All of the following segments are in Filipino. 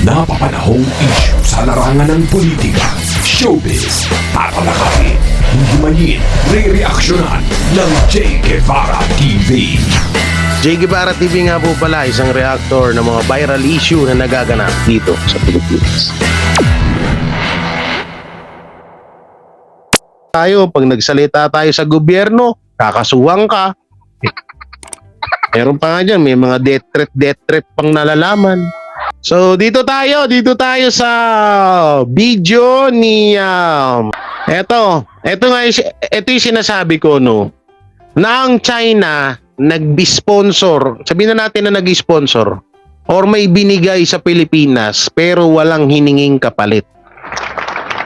napapanahong issue sa larangan ng politika, showbiz, tatalakayin, himayin, re-reaksyonan ng Che Guevara TV. Che Guevara TV nga po pala, isang reactor ng mga viral issue na nagaganap dito sa Pilipinas. Pag nagsalita tayo sa gobyerno, kakasuhan ka. Meron pa nga dyan, may mga death threat pang nalalaman. So dito tayo sa video ni ito yung sinasabi ko, no, na ang China nag-sponsor, sabihin na natin na nag-sponsor or may binigay sa Pilipinas pero walang hininging kapalit.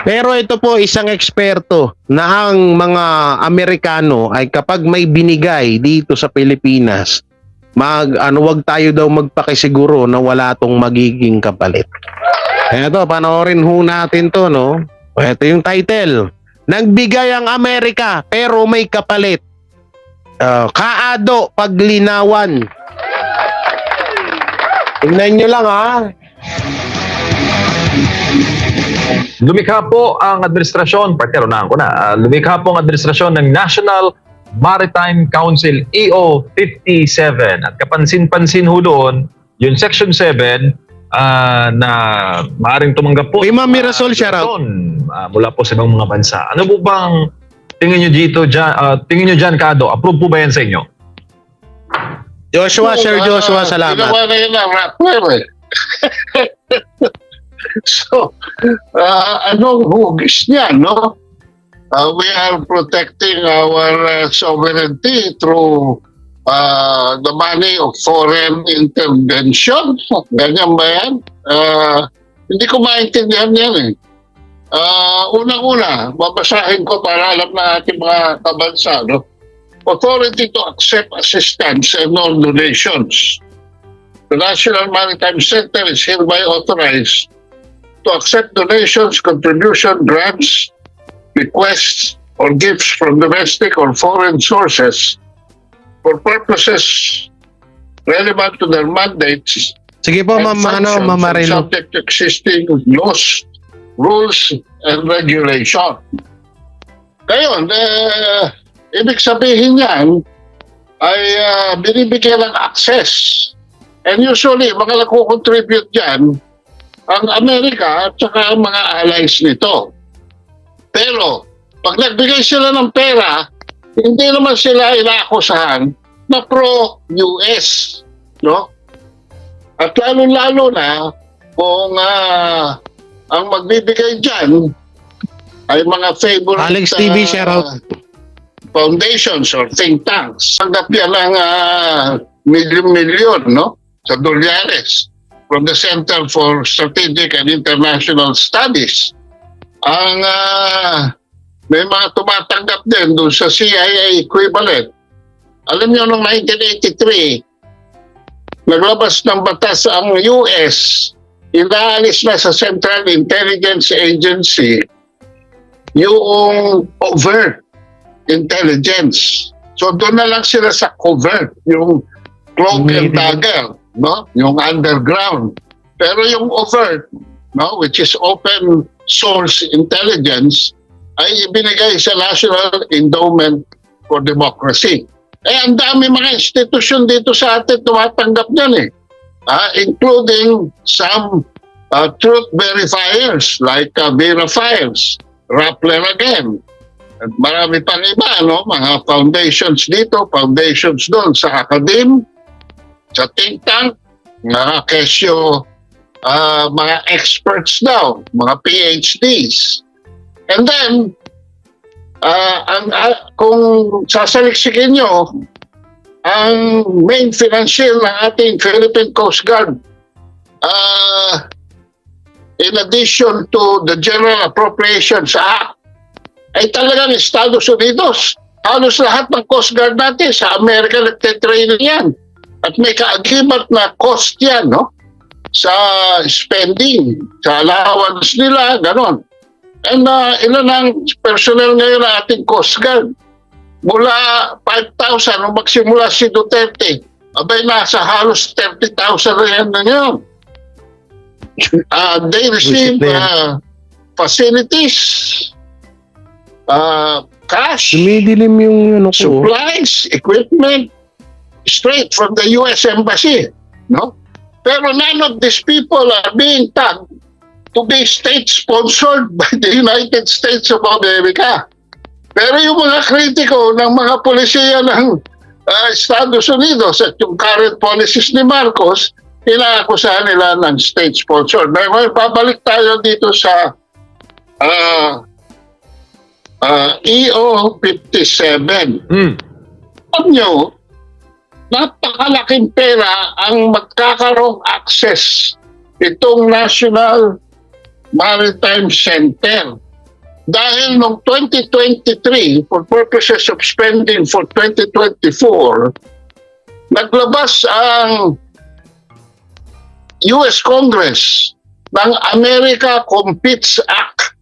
Pero ito po isang eksperto na ang mga Amerikano ay kapag may binigay dito sa Pilipinas, wag tayo daw magpakisiguro na wala tong magiging kapalit. Eto, panoorin ho natin to, no? Ito yung title. Nagbigay ang Amerika pero may kapalit. Kaado paglinawan. Tingnan nyo lang, ha? Lumikha po ang administrasyon, partneronahan ko na, lumikha po ang administrasyon ng National Maritime Council EO 57 at kapansin-pansin ho doon yung Section 7 na maaaring tumanggap po May Ma'am Mirasol, shout out. Mula po sa ibang mga bansa. Ano po bang tingin nyo dito tingin nyo dyan, Kado? Approve po ba yan sa inyo? Joshua, Sir Joshua, salamat. Ginawa na yun ang rapper eh. So, anong hugis niya, no? We are protecting our sovereignty through the money of foreign intervention. Ganyan ba yan? Hindi ko maintindihan yan eh. Unang-una, babasahin ko para alam na ating mga kabansa, no? Authority to accept assistance and all donations. The National Maritime Center is hereby authorized to accept donations, contribution, grants, requests, or gifts from domestic or foreign sources for purposes relevant to their mandates Sige po, and Ma'am functions and Marino. subject to existing laws, rules, and regulation. Ngayon, ibig sabihin yan ay binibigyan ng access. And usually, mga nagko-contribute dyan, ang Amerika at saka ang mga allies nito. Pero, pag nagbigay sila ng pera, hindi naman sila inaakusahan na pro-US. No? At lalo-lalo na kung ang magbibigay dyan ay mga favorite Alex TV, shout out. foundations or think tanks. Tanggap yan ng milyon-milyon, no? Sa dolyares from the Center for Strategic and International Studies. Ang may mga tumatanggap din doon sa CIA equivalent. Alam niyo, noong 1983, naglabas ng batas ang US, inaalis na sa Central Intelligence Agency yung overt intelligence. So doon na lang sila sa covert, yung cloak and dagger, no? Yung underground. Pero yung overt, no, which is open source intelligence, ay ibinigay sa National Endowment for Democracy. Ang dami mga institusyon dito sa atin tumatanggap niyan eh. Including some truth verifiers like Vera Files, Rappler again, at marami pang iba, no? Mga foundations dito, foundations doon sa academe, sa think tank, mga kesyo, mga experts daw, mga PhDs. And then, kung sasaliksikin nyo, ang main financier ng ating Philippine Coast Guard, in addition to the General Appropriations Act, ay talagang Estados Unidos. Halos lahat ng Coast Guard natin sa Amerika nagtitraining yan. At may ka-agreement na cost yan, no? Sa spending, sa allowance nila, ganon. And ilan ang personnel ngayon na ating Coast Guard? Mula 5,000 nung magsimula si Duterte, abay nasa halos 30,000 na yan na ngayon. They receive Bullshit na facilities, cash, Dumidilim yung ano ko. supplies, equipment, straight from the U.S. Embassy. No? Pero none of these people are being tagged to be state-sponsored by the United States of America. Pero yung mga kritiko ng mga polisiya ng Estados Unidos at yung current policies ni Marcos, inaakusahan nila ng state-sponsored. Ngayon, babalik tayo dito sa EO 57. Alam nyo, napakalaking pera ang magkakaroong access itong National Maritime Center. Dahil noong 2023, for purposes of spending for 2024, naglabas ang US Congress ng America Competes Act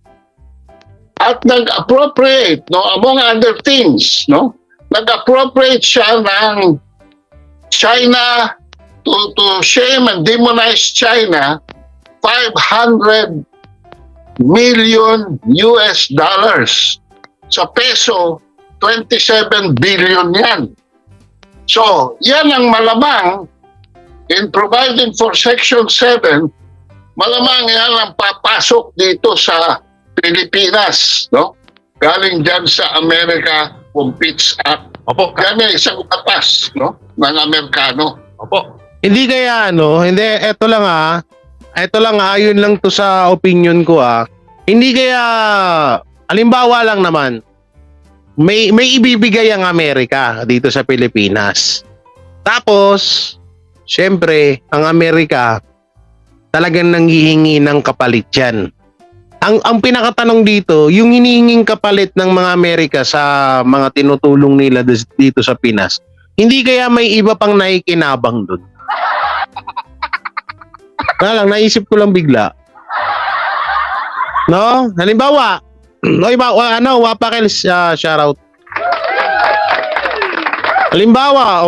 at nag-appropriate, no, among other things, no, nag-appropriate siya ng China to shame and demonize China 500 million US dollars. Sa peso, 27 billion yan. So, yan ang malamang in providing for Section 7, malamang yan ang papasok dito sa Pilipinas, no? Galing dyan sa America Competes Act. Opo. Yan ay isang batas, no? Ng Amerikano. Opo. Hindi kaya eto lang yun lang to sa opinion ko Hindi kaya, halimbawa lang naman, may ibibigay ang Amerika dito sa Pilipinas. Tapos, syempre, ang Amerika talagang nanghihingi ng kapalit yan. Ang pinakatanong dito, yung hinihinging kapalit ng mga Amerika sa mga tinutulong nila dito sa Pinas, hindi kaya may iba pang naikinabang doon? Naisip ko lang bigla. No? Halimbawa, Wapakil, shoutout. Halimbawa,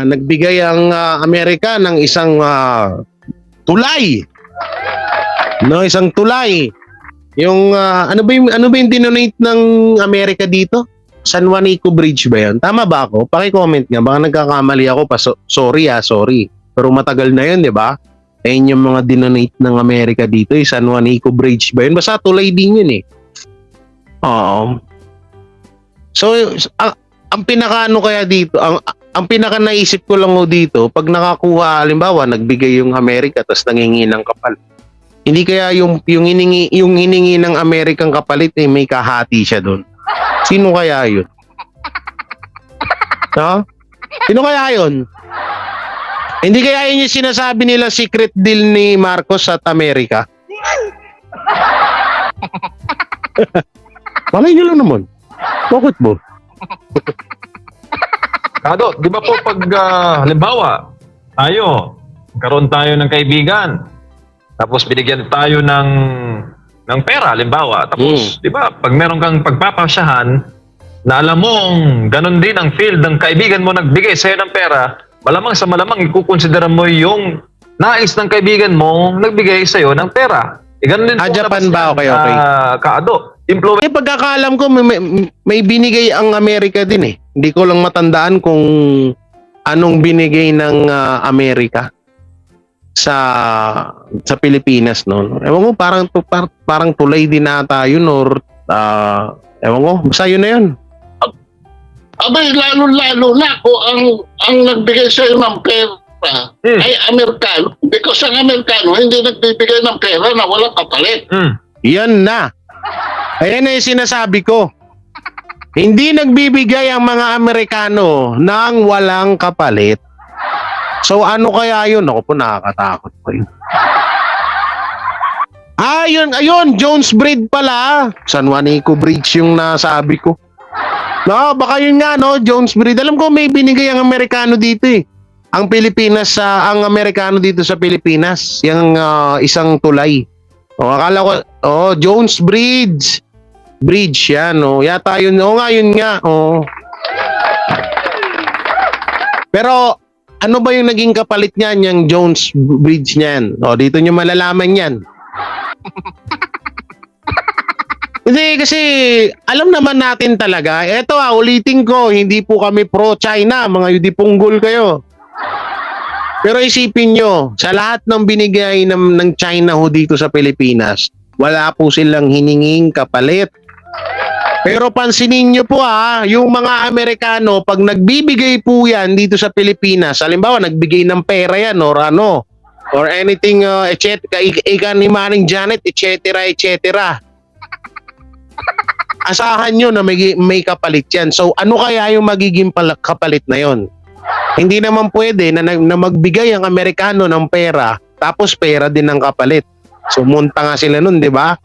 nagbigay ang Amerika ng isang tulay. No, isang tulay. Yung ano ba yung dinonate ng Amerika dito? San Juanico Bridge ba yun? Tama ba ako? Paki-comment nga, baka nagkakamali ako pa. Sorry. Pero matagal na yun, di ba? Ayun yung mga dinonate ng Amerika dito, San Juanico Bridge ba yun? Basta tulay din yun Oo. So, ang pinakaano kaya dito, ang pinaka naisip ko lang dito, pag nakakuha, halimbawa, nagbigay yung Amerika tapos nangingi ng kapal. Hindi kaya yung hiningi ng Amerikang kapalit may kahati siya doon. Sino kaya yun? No? Sino kaya yun? Hindi kaya yun yung sinasabi nila secret deal ni Marcos at Amerika? Malay nyo lang naman. Bakit mo? Kado, di ba po pag halimbawa, karoon tayo ng kaibigan, tapos binigyan tayo ng pera, halimbawa, tapos, di ba, pag meron kang pagpapasyahan, na alam mong ganun din ang field ng kaibigan mo nagbigay sa'yo ng pera, malamang sa malamang ikukonsidera mo yung nais ng kaibigan mo nagbigay sa'yo ng pera. Ganun din po Japan ba? Okay. Kaado. Pagkakaalam ko, may binigay ang Amerika din Hindi ko lang matandaan kung anong binigay ng Amerika sa Pilipinas no. Ewan ko parang tulay din nata yun or ewan ko basta yun na yun. Abay, lalo-lalo na kung ang nagbigay sa'yo ng pera ay Amerikano. Because ang Amerikano hindi nagbibigay ng pera na walang kapalit. Yan na. Ayan na yung sinasabi ko. Hindi nagbibigay ang mga Amerikano ng walang kapalit. So ano kaya yun? Ako po, nakakatakot po yun. Ayun, Jones Bridge pala. San Juanico Bridge yung nasabi ko. No, baka yun nga, no, Jones Bridge. Alam ko may binigay ang Amerikano dito Ang Pilipinas, ang Amerikano dito sa Pilipinas. Yung isang tulay. Akala ko, Jones Bridge. Bridge yan, Yata yun, yun nga. Pero, ano ba yung naging kapalit niyan, yung Jones Bridge niyan? O, dito nyo malalaman yan. Hindi, kasi alam naman natin talaga. Eto ulitin ko, hindi po kami pro-China, mga yudipunggol kayo. Pero isipin nyo, sa lahat ng binigay ng China ho dito sa Pilipinas, wala po silang hininging kapalit. Pero pansinin nyo po yung mga Amerikano, pag nagbibigay po yan dito sa Pilipinas, halimbawa nagbigay ng pera yan or ano, or anything, ika ni Manning Janet, etc. Asahan nyo na may kapalit yan. So ano kaya yung magiging kapalit na yon? Hindi naman pwede na magbigay ang Amerikano ng pera, tapos pera din ng kapalit. So munta nga sila nun, di ba?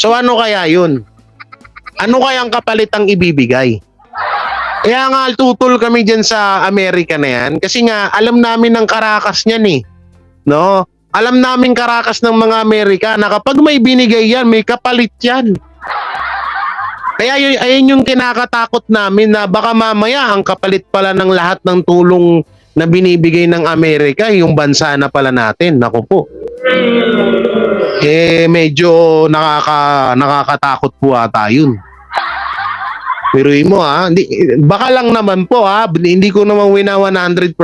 So ano kaya yun? Ano kayang kapalit ang ibibigay? Kaya nga tutol kami dyan sa Amerika na yan kasi nga alam namin ng karakas niyan eh. No? Alam namin karakas ng mga Amerika na kapag may binigay yan, may kapalit yan. Kaya ayun yung kinakatakot namin na baka mamaya ang kapalit pala ng lahat ng tulong na binibigay ng Amerika, yung bansa na pala natin. Naku po. Medyo nakakatakot po ata yun. Pero mo baka lang naman po hindi ko naman wina 100%.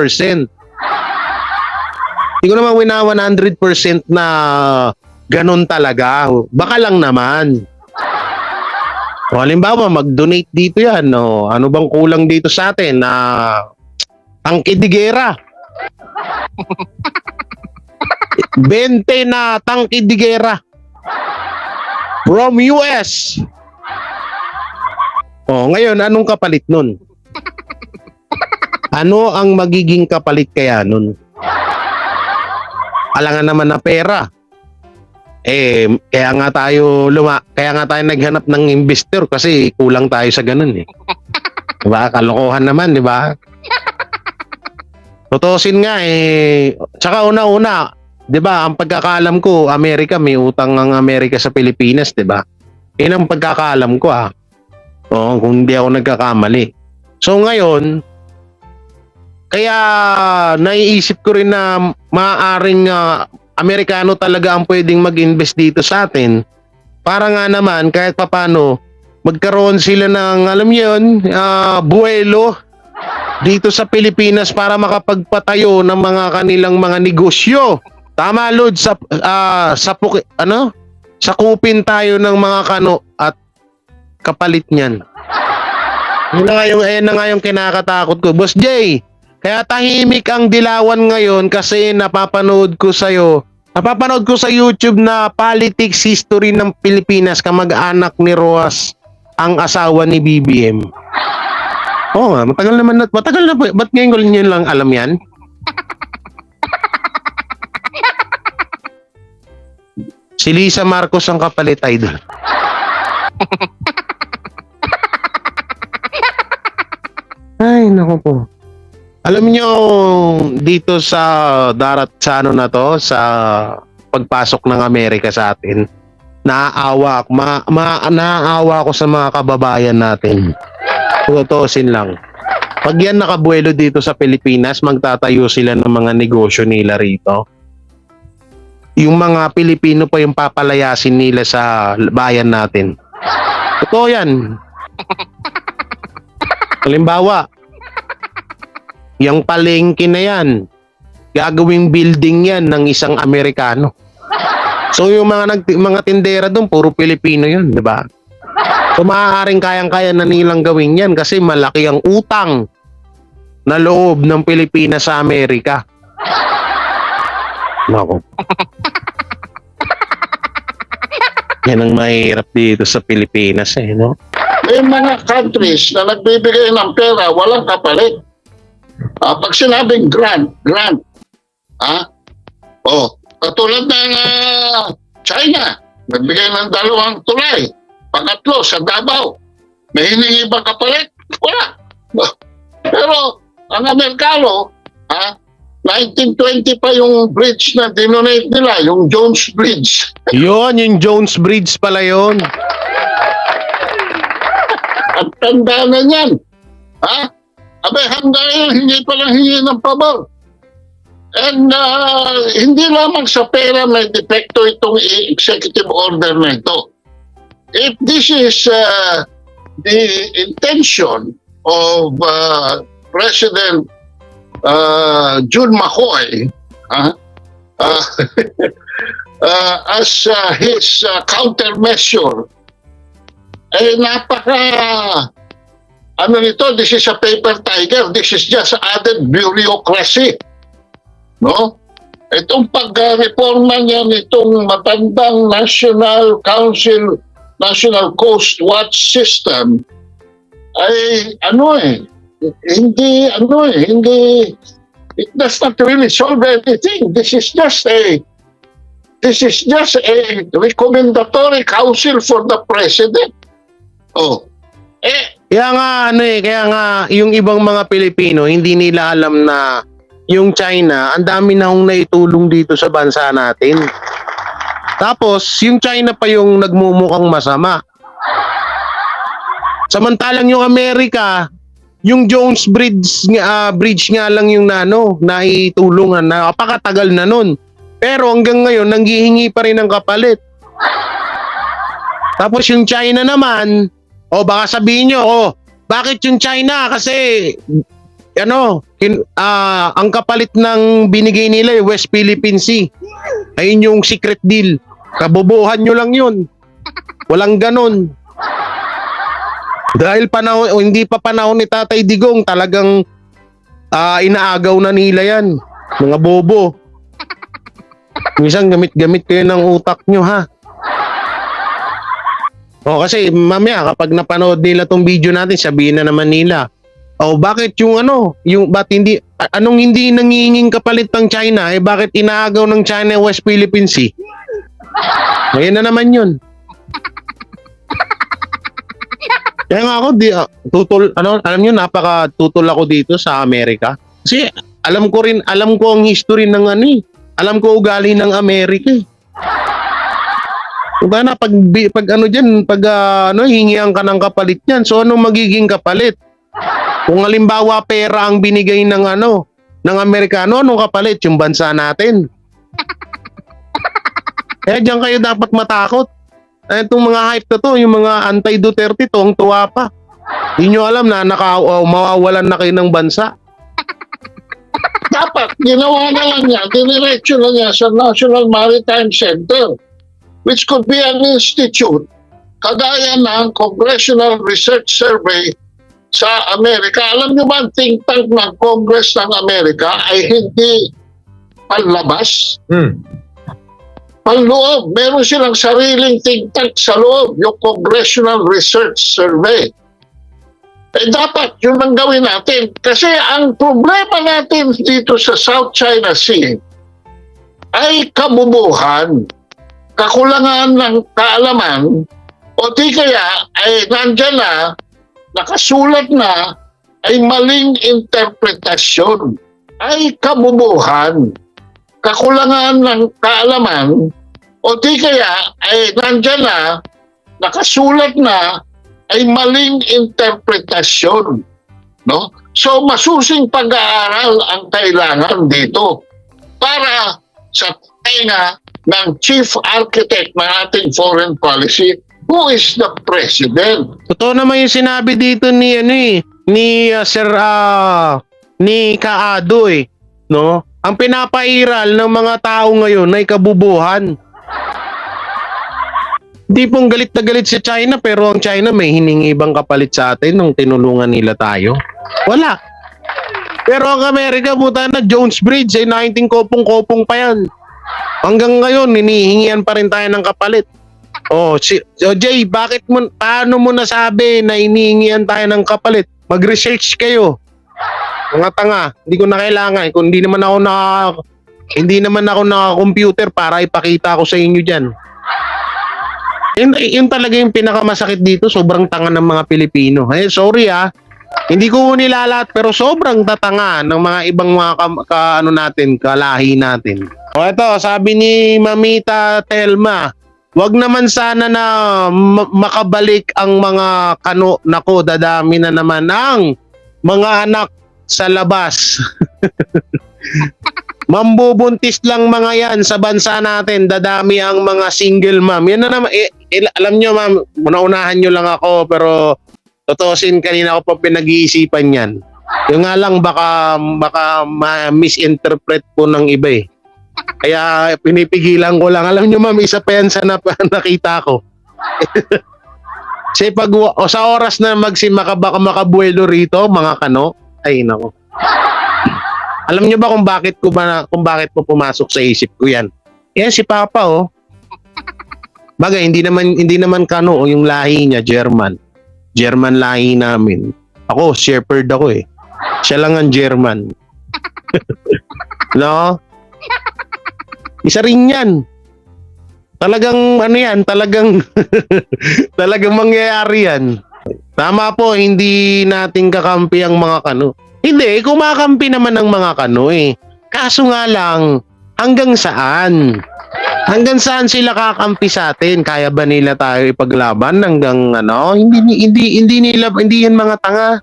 Hindi ko naman wina 100% na ganun talaga. Baka lang naman. O halimbawa, mag-donate dito yan. No? Ano bang kulang dito sa atin? Tangke de gera. 20 na tangke de gera. From US. O, ngayon, anong kapalit nun? Ano ang magiging kapalit kaya nun? Alangan naman na pera. Kaya nga tayo naghanap ng investor kasi kulang tayo sa ganun eh. Diba? Kalokohan naman, di ba? Tutusin nga tsaka una-una, di ba, ang pagkakaalam ko, Amerika, may utang ang Amerika sa Pilipinas, di ba? Yun ang pagkakaalam ko Oo, kung hindi ako nagkakamali. So ngayon, kaya naiisip ko rin na maaaring Amerikano talaga ang pwedeng mag-invest dito sa atin para nga naman kahit papano magkaroon sila ng alam yun, buwelo dito sa Pilipinas para makapagpatayo ng mga kanilang mga negosyo. Tama, Lord, sakupin tayo ng mga kano at kapalit niyan. Yun na nga yung kinakatakot ko. Boss Jay, kaya tahimik ang dilawan ngayon kasi napapanood ko sa YouTube na politics history ng Pilipinas, kamag-anak ni Roas ang asawa ni BBM. Oo nga, matagal na. Ba't ngayon ko nyo lang alam yan? Si Lisa Marcos ang kapalit, idol. Ay, naku po. Alam niyo dito sa sa pagpasok ng Amerika sa atin, naaawa ako sa mga kababayan natin. Tutusin lang. Pag yan nakabuelo dito sa Pilipinas, magtatayo sila ng mga negosyo nila rito. Yung mga Pilipino pa yung papalayasin nila sa bayan natin. Totoo yan. Halimbawa, yung palengke na yan, gagawing building yan ng isang Amerikano. So yung mga tindera doon, puro Pilipino yun, di ba? So maaaring kayang-kaya na nilang gawin yan kasi malaki ang utang na loob ng Pilipinas sa Amerika. Nako. Yan ang mahirap dito sa Pilipinas no? May mga countries na nagbibigay ng pera, walang kapalit. Pag sinabing grant, katulad ng China, nagbigay ng 2 tulay, pangatlo sa Davao, may hiningi ba kapalit? Wala. Pero ang Amerikano, 1920 pa yung bridge na dinonate nila, yung Jones Bridge. Yung Jones Bridge pala yun. At tanda na yan. Abay, hanggang ngayon, hindi pa lang hingi ng pabor. And hindi lamang sa pera may depekto itong executive order na ito. If this is the intention of President Jun Makoy as his countermeasure, ano nito, this is a paper tiger, this is just added bureaucracy. No? Itong pag-reforma niya nitong matandang National Coast Watch System ay hindi, it does not really solve anything. This is just a recommendatory council for the president. Kaya nga yung ibang mga Pilipino hindi nila alam na yung China, ang dami na hong naitulong dito sa bansa natin. Tapos, yung China pa yung nagmumukhang masama. Samantalang yung Amerika, yung Jones Bridge nga lang yung naitulungan, napakatagal na nun. Pero hanggang ngayon, nanghihingi pa rin ng kapalit. Tapos yung China naman, baka sabihin nyo, bakit yung China? Kasi ang kapalit ng binigay nila West Philippine Sea. Ayun yung secret deal. Kabobohan nyo lang yun. Walang ganon. Dahil hindi pa panahon ni Tatay Digong, talagang inaagaw na nila yan. Mga bobo. Minsan gamit-gamit kayo ng utak nyo, ha? Kasi mamaya kapag napanood nila tong video natin, sabihin na naman nila, bakit anong hindi nanginging kapalit ng China? Bakit inaagaw ng China West Philippine Sea? Ngayon na naman yun. Kaya nga ako, alam nyo, napaka-tutol ako dito sa Amerika. Kasi alam ko ang history ng alam ko ugali ng Amerika. Diba na, pag hingihan ka ng kapalit yan, so anong magiging kapalit? Kung halimbawa pera ang binigay ng Amerikano, anong kapalit? Yung bansa natin. Kaya diyan kayo dapat matakot. Itong mga hype na to, yung mga anti-Duterte, ang tuwa pa. Hindi nyo alam na mawawalan na kayo ng bansa. Dapat, ginawa na lang niya, diniretso na niya sa National Maritime Center, which could be an institute, kagaya ng Congressional Research Survey sa Amerika. Alam niyo ba, ang think tank ng Congress ng Amerika ay hindi panlabas? Panloob. Meron silang sariling think tank sa loob, yung Congressional Research Survey. Dapat yun ang gawin natin. Kasi ang problema natin dito sa South China Sea ay kabubuhan, kakulangan ng kaalaman, o di kaya ay nandyan na, nakasulat na, ay maling interpretasyon, ay kabubuhan, kakulangan ng kaalaman, o di kaya ay nandyan na, nakasulat na, ay maling interpretasyon. No? So masusing pag-aaral ang kailangan dito para sa tenga ng chief architect ng ating foreign policy, who is the president. Totoo naman yung sinabi dito ni Kaado no? Ang pinapairal ng mga tao ngayon ay kabubuhan. Di pong galit na galit si China, pero ang China may hiningi ibang kapalit sa atin nung tinulungan nila tayo. Wala. Pero ang Amerika, buta na, Jones Bridge, 19 kopong-kopong pa yan. Hanggang ngayon, hinihingian pa rin tayo ng kapalit. Jay, paano mo nasabi na hinihingian tayo ng kapalit? Mag-research kayo. Mga tanga, hindi ko na kailangan. Kung hindi naman ako naka-computer para ipakita ko sa inyo dyan. Yun talaga yung pinakamasakit dito, sobrang tanga ng mga Pilipino. Sorry hindi ko nilalat, pero sobrang tatanga ng mga ibang mga kalahi natin. Ito, sabi ni Mamita Telma, wag naman sana na makabalik ang mga dadami na naman ng mga anak sa labas. Mambubuntis lang mga yan sa bansa natin. Dadami ang mga single mom. Yan na naman. Alam nyo ma'am, unaunahan nyo lang ako pero totosin kanina ko pa pinag-iisipan yan. Yung nga lang baka ma-misinterpret po ng iba eh. Kaya pinipigilan ko lang. Alam nyo ma'am, isa pa yan sa nakita ko. Kasi pag sa oras na makabuelo rito, mga kano, ay nako. Alam niyo ba kung bakit po pumasok sa isip ko 'yan? Yan si Papa oh. Bagay hindi naman kano yung lahi niya German. German lahi namin. Ako shepherd ako eh. Siya lang ang German. No? Isa rin 'yan. Talagang ano yan, talagang mangyayari yan. Tama po, hindi natin kakampi ang mga kano. Hindi, kumakampi naman ang mga kano eh. Kaso nga lang, hanggang saan? Hanggang saan sila kakampi sa atin? Kaya ba nila tayo ipaglaban hanggang ano? Hindi yan mga tanga.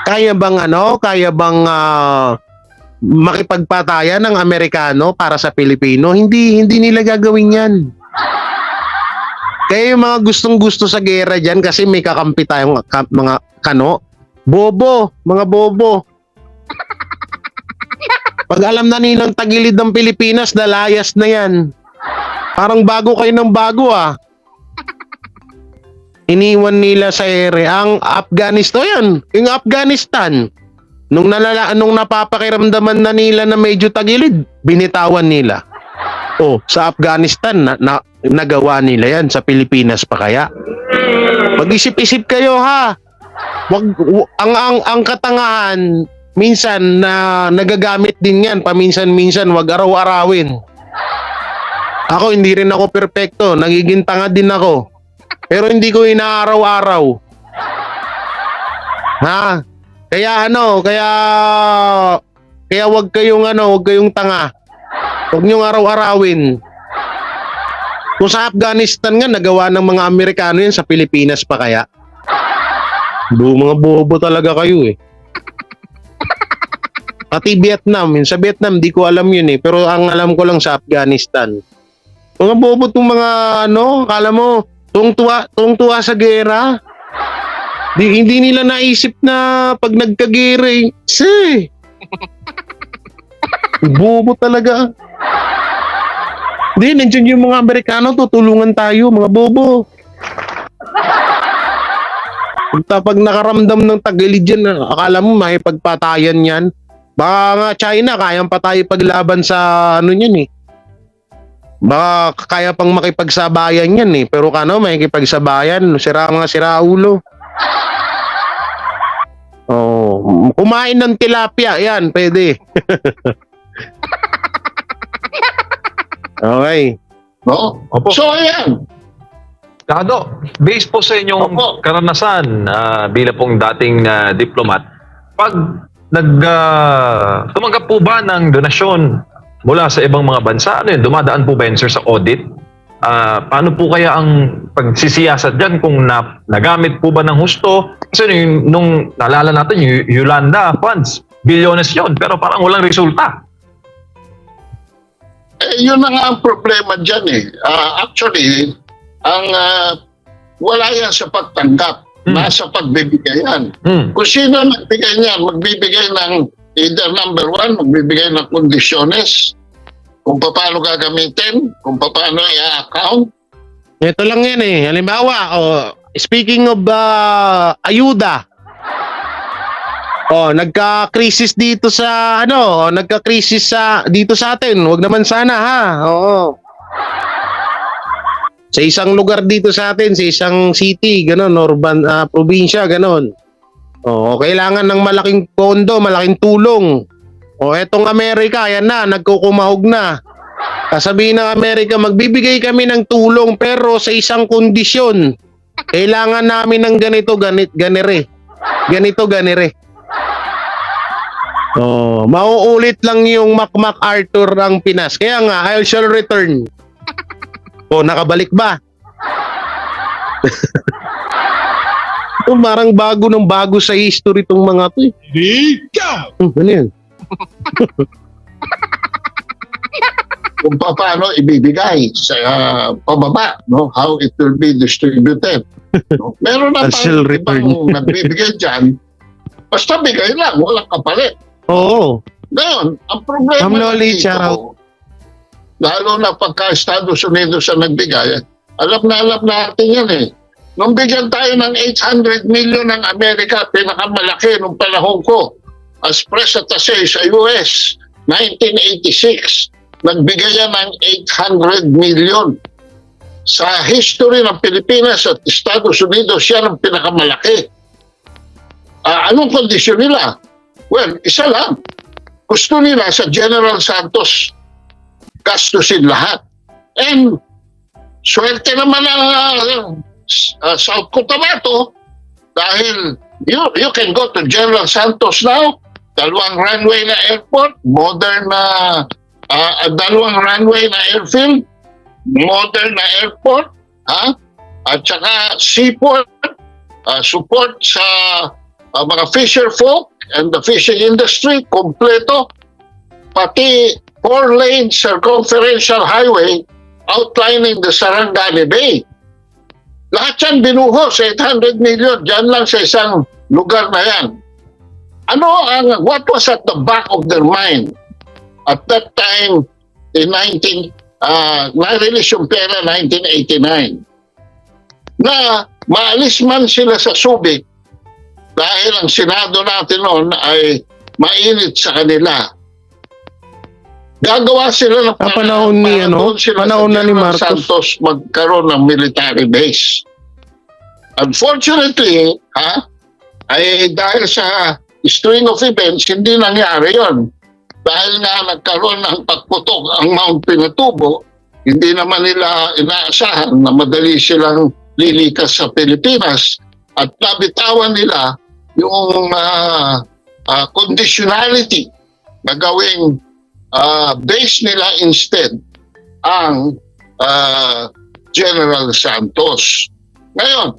Kaya bang makipagpatayan ng Amerikano para sa Pilipino? Hindi nila gagawin yan. Kaya yung mga gustong-gusto sa gera dyan kasi may kakampi tayong mga kano, mga bobo. Pag alam na nilang tagilid ng Pilipinas, nalayas na yan. Parang bago kayo ng bago ah. Iniwan nila sa ere ang Afghanistan. Yung Afghanistan. Nung napapakiramdaman na nila na medyo tagilid, binitawan nila. Oh, sa Afghanistan nagawa nila yan, sa Pilipinas pa kaya? Mag-isip-isip kayo ha. Ang katangahan minsan na nagagamit din yan paminsan-minsan, wag araw-arawin. Ako hindi rin ako perpekto, nagiging tanga din ako. Pero hindi ko inaaraw-araw. Ha? Kaya wag kayong tanga. Wag niyong araw-arawin. Kung sa Afghanistan nga nagawa ng mga Amerikano yan, sa Pilipinas pa kaya? Mga bobo talaga kayo eh. Pati Vietnam, sa Vietnam di ko alam yun eh, pero ang alam ko lang sa Afghanistan. Mga bobo tong mga akala mo tuwang-tuwa sa gera. Hindi nila naisip na pag nagkagera eh. Bobo talaga. Hindi, nandiyan yung mga Amerikano, tutulungan tayo, mga bobo. Pag nakaramdam ng tagilid yan, akala mo may pagpatayan yan. Baka nga China, kayang patay paglaban sa yan eh. Baka kaya pang makipagsabayan yan eh. Pero may makipagsabayan, mga siraulo. Oh, kumain ng tilapia, yan, pwede. Okay. No? Opo. So, ayan. Kado, based po sa inyong karanasan bilang pong dating diplomat, pag tumanggap po ba ng donasyon mula sa ibang mga bansa, dumadaan po ba yun, sir, sa audit? Paano po kaya ang pagsisiyasat dyan kung nagamit po ba ng husto? Kasi nung naalala natin, yung Yolanda funds, bilyones yun, pero parang walang resulta. Yun na nga ang problema dyan eh. Actually, wala yan sa pagtanggap. Nasa pagbibigay yan. Kung sino nagbigay niyan, magbibigay ng either number one, magbibigay ng kondisyones, kung paano gagamitin, kung paano i-account. Ito lang yan eh. Halimbawa, speaking of ayuda, nagka-crisis dito sa dito sa atin. Huwag naman sana ha. Oo. Sa isang lugar dito sa atin, sa isang city, ganun, urban probinsya, ganun. Kailangan ng malaking pondo, malaking tulong. Etong Amerika, yan na, nagkukumahog na. Sasabihin ng Amerika, magbibigay kami ng tulong pero sa isang kondisyon. Kailangan namin ng ganito, ganire. Ganito, ganire. Mauulit lang yung MacArthur ang Pinas. Kaya nga, I shall return. Nakabalik ba? Parang bago sa history tong mga to. Ano yan? Kung paano ibibigay sa pababa, no? How it will be distributed. No? Meron na Partial tayong return. ibang nagbibigay dyan, basta bigay lang, walang kapalit. Oo. Ngayon, ang problema Ma'am Loli, dito, shoutout. lalo na pagka Estados Unidos ang nagbigay, alam natin yan eh. Nung bigyan tayo ng 800 million ng Amerika, pinakamalaki nung panahon ko, as press attaché sa US, 1986, nagbigay yan ng 800 million. Sa history ng Pilipinas at Estados Unidos, yan ang pinakamalaki. Anong kondisyon nila? Well, isa lang. Gusto nila sa General Santos gastusin lahat. And swerte naman ang South Cotabato dahil you can go to General Santos now, dalawang runway na airport, modern na dalawang runway na airfield, modern na airport, at saka seaport, support sa mga fisher folk and the fishing industry, kompleto, pati 4-lane circumferential highway outlining the Sarangani Bay. Lahat yan binuhos, 800 million, dyan lang sa isang lugar na yan. What was at the back of their mind? At that time, in na-release yung pera 1989, na maalis man sila sa Subic dahil ang Senado natin noon ay mainit sa kanila. Gagawa sila ng panahon ni panahon na ni Marcos Santos magkaroon ng military base. Unfortunately, ay dahil sa string of events, hindi nangyari yon. Dahil nga nagkaroon ng pagputok ang Mount Pinatubo, hindi naman nila inaasahan na madali silang lilikas sa Pilipinas at nabitawan nila yung conditionality na gawing base nila instead ang General Santos. Ngayon,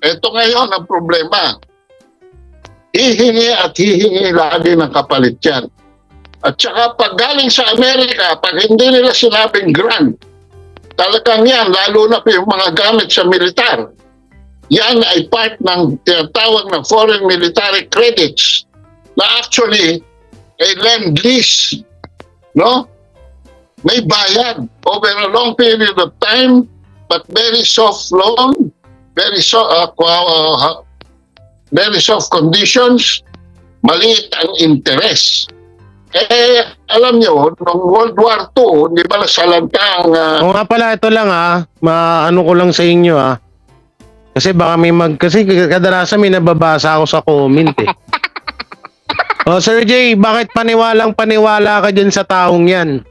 ito ngayon ang problema. Hihingi at hihingi lagi ng kapalit yan. At saka pag galing sa Amerika, pag hindi nila sinabing grant, talagang yan, lalo na pa yung mga gamit sa militar, yan ay part ng tinatawag na foreign military credits na actually ay lend-lease. No? May bayad over a long period of time, but very soft loan, very soft conditions, maliit ang interest. Alam nyo, noong World War II, di ba nasalanta ang... O nga pala, ito lang maano ko lang sa inyo Kasi baka kasi kadalasan may nababasa ako sa comment O Sir Jay, bakit paniwala ka dyan sa taong yan?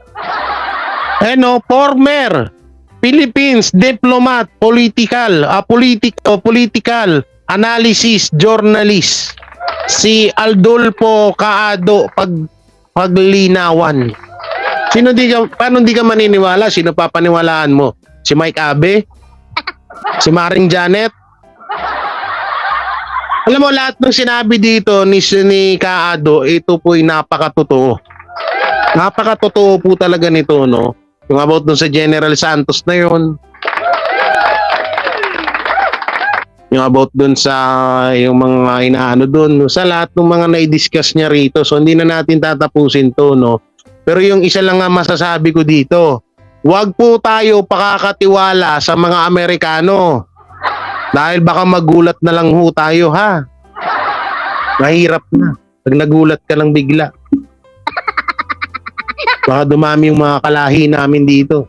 Former Philippines diplomat, political analysis journalist, si Aldolfo Caado Paglinawan. Paano di ka maniniwala? Sino papaniwalaan mo? Si Mike Abe? Si Maring Janet? Alam mo, lahat ng sinabi dito ni Caado, ito po'y napakatotoo. Napakatotoo po talaga nito, no? Yung about dun sa General Santos na yun. Yung about dun sa yung mga inaano dun. Sa lahat ng mga na-discuss niya rito. So, hindi na natin tatapusin to, no? Pero yung isa lang nga masasabi ko dito, huwag po tayo pakakatiwala sa mga Amerikano. Dahil baka magulat na lang ho tayo, ha? Mahirap na. Pag nagulat ka lang bigla. Baka dumami yung mga kalahi namin dito.